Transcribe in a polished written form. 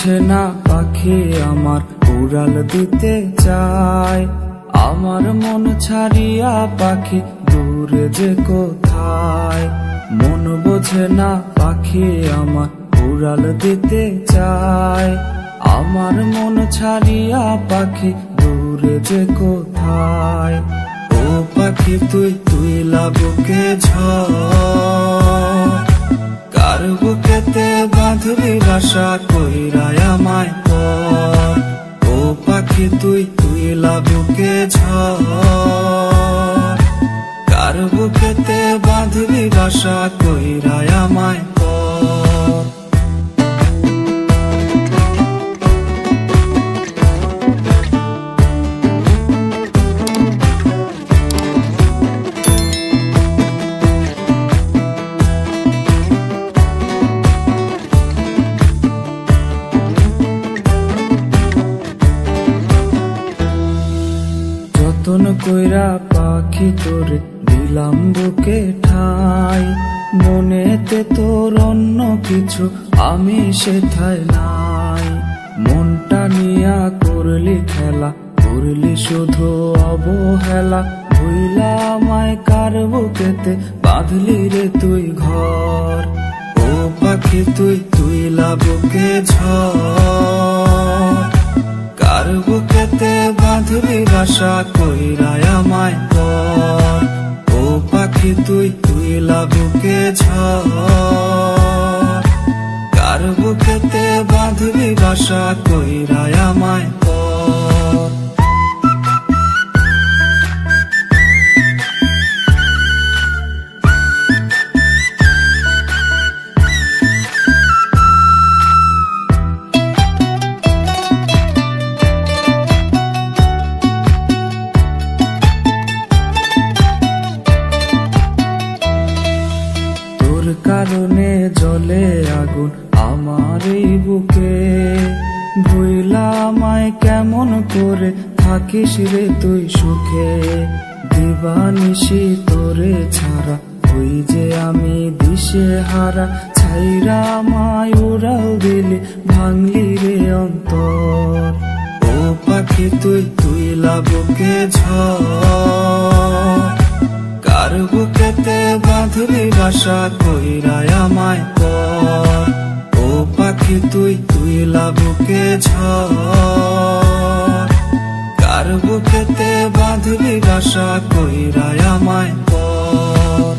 বোঝে না পাখি আমার উড়াল দিতে চায়। আমার মন ছাড়িয়া পাখি দূরে যে কোথায়। মন বোঝে না পাখি আমার উড়াল দিতে চায়। আমার মন ছাড়িয়া পাখি দূরে যে কোথায়। ও পাখি তুই তুই লাবুকে ঝড়, কার বুকেতে বাঁধবি বাসা কইরায় আমায় পর। ও পাখি তুই তুই লাবুকে ঝড়, কার বুকেতে বাঁধবি বাসা কইরায় আমায় পর। যতন কইরা পাখি তোরে দিলাম বুকে ঠাই। মনেতে তোর অন্য কিছু আমি সেথায় নাই। মনটা নিয়া করলি খেলা, করলি শুধু অবহেলা। ভুইলা আমায় কার বুকেতে বাঁধলি রে তুই ঘর। ও পাখি তুই তুই লাবুকে ঝড়, কার বুকেতে বাঁধবি বাসা কইরায় আমায় পর। ও পাখি তুই তুই লাবুকে ঝড়, কার বুকেতে বাঁধবি বাসা কইরায় আমায় পর। কারণে জ্বলে আগুন আমার এই বুকে। ভুইলা আমায় কেমন করে থাকিস রে তুই সুখে। দিবানিশি তোরে ছাড়া ওই যে আমি দিশে হারা। ছাইরা আমায় উড়াল দিলি ভাঙলি রে অন্তর। ও পাখি তুই তুই লাবুকে ঝড়, কার বুকেতে বাঁধবি বাসা কইরায় আমায় পর। ও পাখি তুই তুই লাবুকে ঝড়, কার বুকেতে বাঁধবি বাসা কইরায় আমায় পর।